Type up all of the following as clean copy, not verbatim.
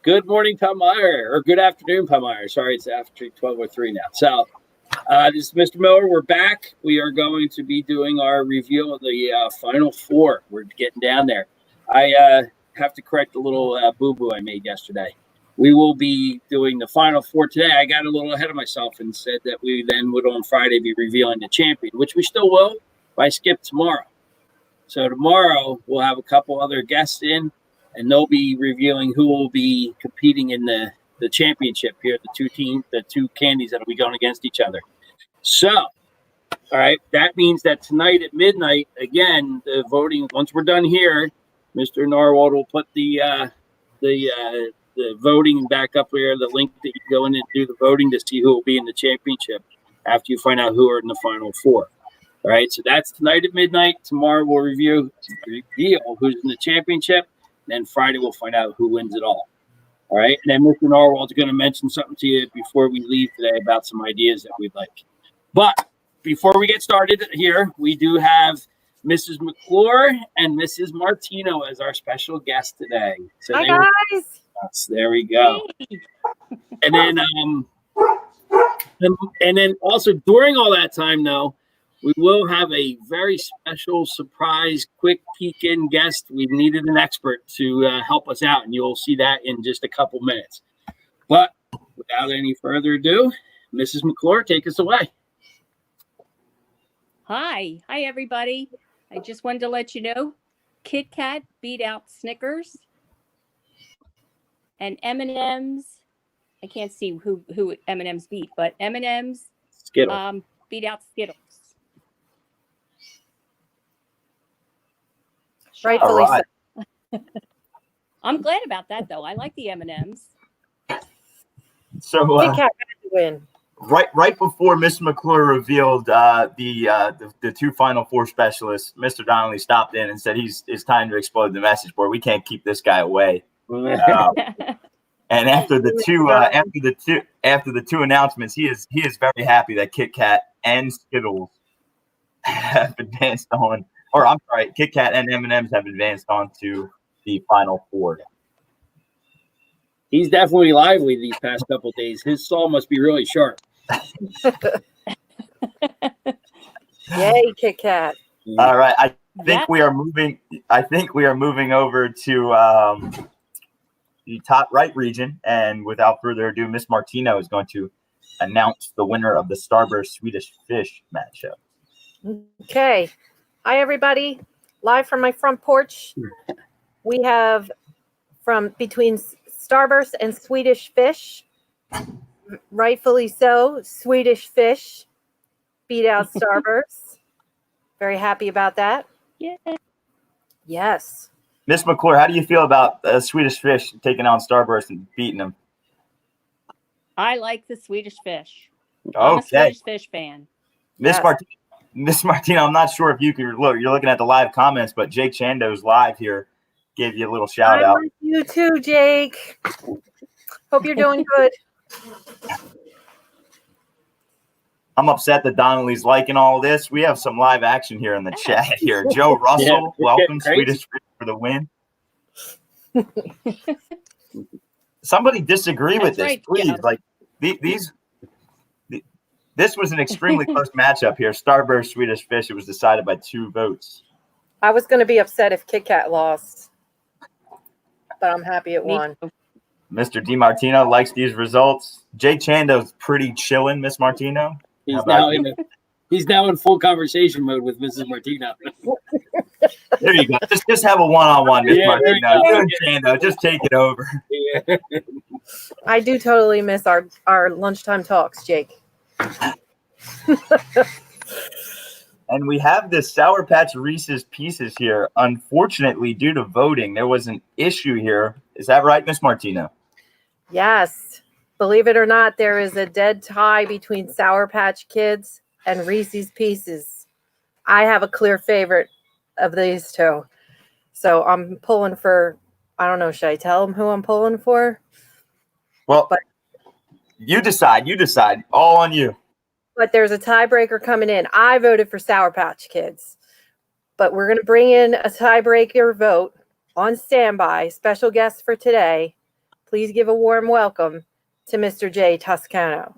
Good morning, Palmyra, or good afternoon, Palmyra. Sorry, it's after 12:03 now. So, this is Mr. Miller. We're back. We are going to be doing our review of the Final Four. We're getting down there. I have to correct a little boo-boo I made yesterday. We will be doing the Final Four today. I got a little ahead of myself and said that we then would on Friday be revealing the champion, which we still will, but I skipped tomorrow. So tomorrow we'll have a couple other guests in, and they'll be revealing who will be competing in the championship here, the two candies that will be going against each other. So, all right, that means that tonight at midnight, again, the voting, once we're done here, Mr. Narwhal will put the voting back up here, the link that you go in and do the voting to see who will be in the championship after you find out who are in the Final Four. All right, so that's tonight at midnight. Tomorrow we'll reveal who's in the championship. Then Friday we'll find out who wins it all. All right, and then Mr. Narwhal is going to mention something to you before we leave today about some ideas that we'd like. But before we get started here, we do have Mrs. McClure and Mrs. Martino as our special guest today. So hi, guys. There we go. Hey. And then also during all that time, though, we will have a very special surprise, quick peek-in guest. We've needed an expert to help us out, and you'll see that in just a couple minutes. But without any further ado, Mrs. McClure, take us away. Hi, everybody. I just wanted to let you know, Kit Kat beat out Snickers, and M&M's. I can't see who M&M's beat, but M&M's Skittles beat out Skittles. Rightfully right. so. I'm glad about that, though. I like the M&M's. So Kit Kat had to win. Right before Mr. McClure revealed the two Final Four specialists, Mr. Donnelly stopped in and said it's time to explode the message board. We can't keep this guy away. And after the two announcements, he is very happy that Kit Kat and Skittles have advanced on. Or I'm sorry, Kit Kat and M&M's have advanced on to the Final Four. He's definitely lively these past couple of days. His saw must be really sharp. Yay, Kit Kat! All right, I think we are moving over to the top right region, and without further ado, Miss Martino is going to announce the winner of the Starburst Swedish Fish matchup. Okay. Hi, everybody. Live from my front porch. We have from between Starburst and Swedish Fish. Rightfully so. Swedish Fish beat out Starburst. Very happy about that. Yeah. Yes. Miss McClure, how do you feel about Swedish Fish taking on Starburst and beating them? I like the Swedish Fish. Okay. I'm a Swedish Fish fan. Miss Martino, I'm not sure if you can look. You're looking at the live comments, but Jake Chando's live here. Gave you a little shout out. With you too, Jake. Hope you're doing good. I'm upset that Donnelly's liking all this. We have some live action here in the chat here. Joe Russell, welcome, Swedish Fish for the win. Somebody disagree with this, please. Yeah. Like this was an extremely close matchup here. Starburst, Swedish Fish. It was decided by 2 votes. I was going to be upset if Kit Kat lost, but I'm happy it won. Mr. DiMartino likes these results. Jake Chando's pretty chilling, Miss Martino. He's now in full conversation mode with Mrs. Martino. There you go. Just have a one-on-one, Miss Martino. You and Chando, just take it over. Yeah. I do totally miss our lunchtime talks, Jake. And we have the Sour Patch Reese's Pieces here. Unfortunately, due to voting, there was an issue here. Is that right, Miss Martino? Yes. Believe it or not, there is a dead tie between Sour Patch Kids and Reese's Pieces. I have a clear favorite of these two. So I'm pulling for, I don't know, should I tell them who I'm pulling for? Well, you decide. All on you. But there's a tiebreaker coming in. I voted for Sour Patch Kids. But we're going to bring in a tiebreaker vote on standby, special guest for today, please give a warm welcome to Mr. Jay Toscano.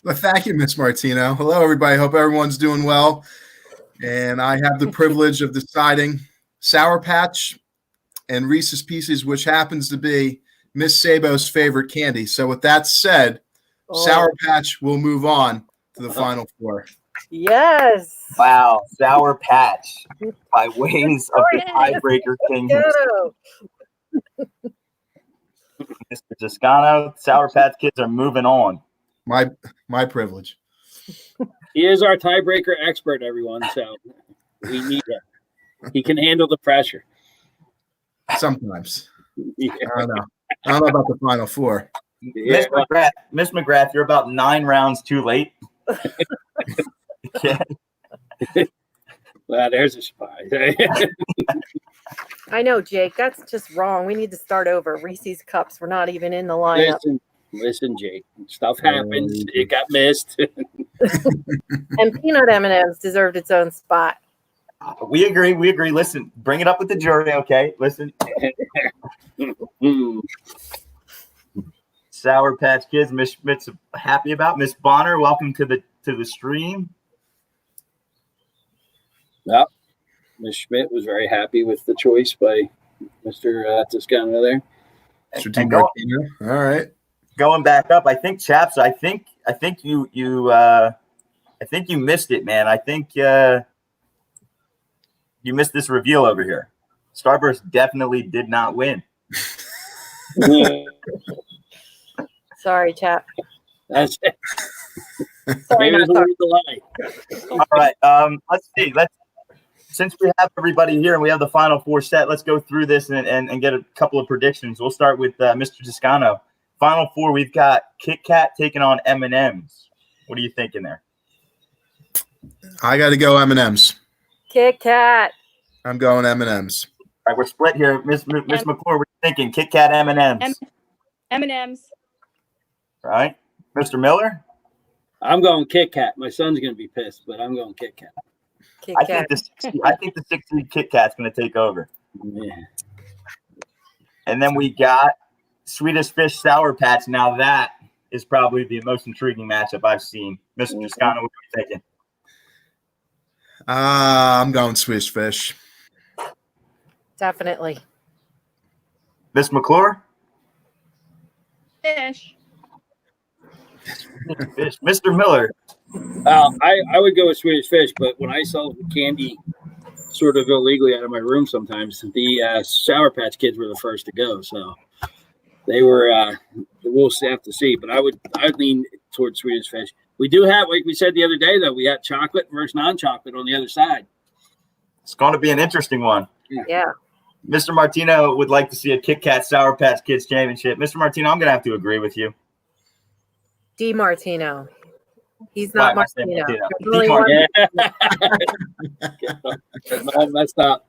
Well, thank you, Miss Martino. Hello, everybody. Hope everyone's doing well. And I have the privilege of deciding Sour Patch and Reese's Pieces, which happens to be Miss Sabo's favorite candy. So with that said, Sour Patch will move on to the Final Four. Yes. Wow, Sour Patch by ways of the tiebreaker king, Go. Mr. Toscano. Sour Patch Kids are moving on. My privilege. He is our tiebreaker expert, everyone. So we need him. He can handle the pressure. Sometimes. Yeah. I don't know. I don't know about the Final Four. Yeah. Miss McGrath, you're about 9 rounds too late. Yeah. Well, there's a surprise. I know, Jake. That's just wrong. We need to start over. Reese's Cups were not even in the lineup. Listen, Jake. Stuff happens. It got missed. And peanut M&Ms deserved its own spot. We agree. Listen, bring it up with the jury, okay? Listen. Sour Patch Kids, Miss Schmidt's happy about. Miss Bonner, welcome to the stream. Yep. Ms. Schmidt was very happy with the choice by Mr. Toscano there. Mr. T. Martino. All right. Going back up, I think Chaps. I think you missed it, man. I think you missed this reveal over here. Starburst definitely did not win. Sorry, chap. That's it. Sorry, Maybe not sorry. the lie. All right. Let's see. Since we have everybody here and we have the Final Four set, let's go through this and get a couple of predictions. We'll start with Mr. Toscano. Final Four, we've got Kit Kat taking on M&M's. What are you thinking there? I got to go M&M's. Kit Kat. I'm going M&M's. All right, we're split here. Miss McClure, what are you thinking? Kit Kat, M&M's. M&M's. All right. Mr. Miller? I'm going Kit Kat. My son's going to be pissed, but I'm going Kit Kat. Kit I Kat. think the 60 Kit Kat's going to take over. Yeah. And then we got Swedish Fish Sour Patch. Now that is probably the most intriguing matchup I've seen. Mr. Toscano, what are you thinking? I'm going Swiss Fish. Definitely. Miss McClure? Fish. Fish. Mr. Miller? I would go with Swedish Fish, but when I sell candy sort of illegally out of my room sometimes, the Sour Patch Kids were the first to go. So they were, we'll have to see. But I'd lean towards Swedish Fish. We do have, like we said the other day, though, we got chocolate versus non-chocolate on the other side. It's going to be an interesting one. Yeah. Mr. Martino would like to see a Kit Kat Sour Patch Kids championship. Mr. Martino, I'm going to have to agree with you. D. Martino. He's not Why am I saying Martino. Martino? There's only one. Yeah. All messed up.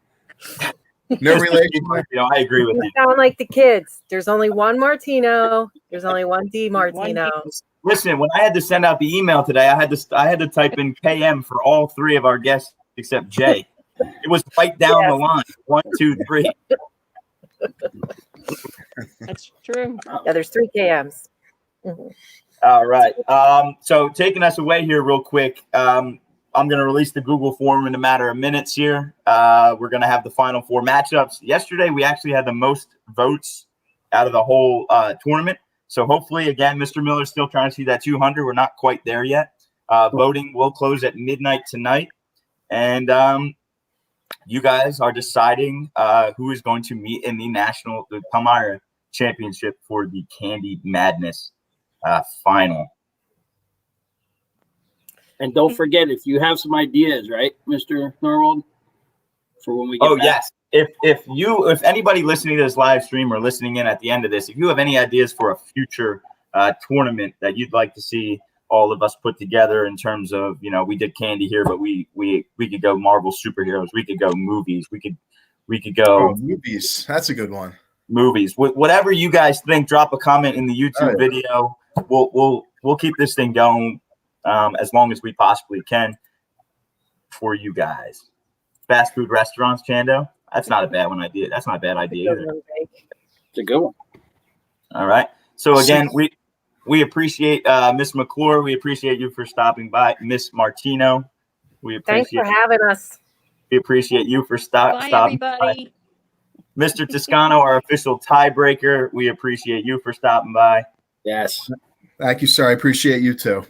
No relation. Martino, I agree with You you. sound like the kids. There's only one Martino. There's only one D. Martino. Listen, when I had to send out the email today, I had to type in KM for all 3 of our guests except Jay. It was right down the line. 1, 2, 3. That's true. Yeah, there's 3 KMs. Mhm. All right. So taking us away here real quick, I'm going to release the Google form in a matter of minutes here. We're going to have the Final Four matchups. Yesterday, we actually had the most votes out of the whole tournament. So hopefully, again, Mr. Miller's still trying to see that 200. We're not quite there yet. Voting will close at midnight tonight. And you guys are deciding who is going to meet in the Palmyra Championship for the Candy Madness final. And don't forget, if you have some ideas, right, Mr. Norwald, for when we get back. Yes. If anybody listening to this live stream or listening in at the end of this, if you have any ideas for a future tournament that you'd like to see all of us put together in terms of, we did candy here, but we could go Marvel superheroes, we could go movies, we could go Movies. That's a good one. movies. Whatever you guys think, drop a comment in the YouTube video. We'll keep this thing going as long as we possibly can for you guys. Fast food restaurants, Chando. That's not a bad one idea. That's not a bad idea either. It's a good one. All right. So again, we appreciate Miss McClure. We appreciate you for stopping by, Miss Martino. We Thanks for appreciate having us. we appreciate you for Bye, stopping by. everybody. Mr. Toscano, our official tiebreaker. We appreciate you for stopping by. Yes. Thank you, sir. I appreciate you too.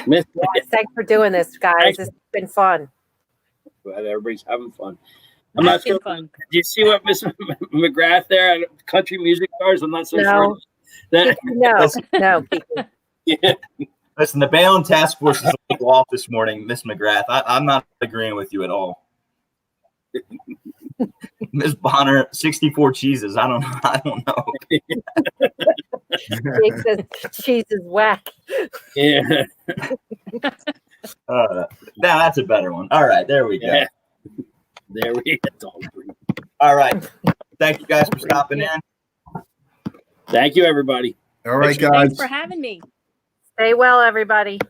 Miss, Thanks for doing this, guys. It's been fun. glad everybody's having fun. I'm not It's been sure. fun. Did you see what Miss McGrath there at Country Music Stars? I'm not so No. sure. That, No. Kiki. yeah. Listen, the Bayonne task force is a little off this morning, Miss McGrath. I'm not agreeing with you at all. Miss Bonner, 64 cheeses. I don't know. Jake says cheese is whack. Yeah. Now that's a better one. All right, there we go. Yeah. There we go. All right. Thank you guys for stopping in. Thank you, everybody. All right, Thanks guys. for having me. Stay well, everybody.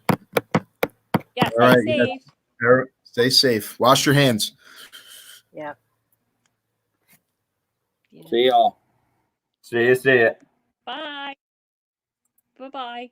Yeah, All right, stay safe. Stay safe. Wash your hands. Yeah. See y'all. See you. Bye. Bye-bye.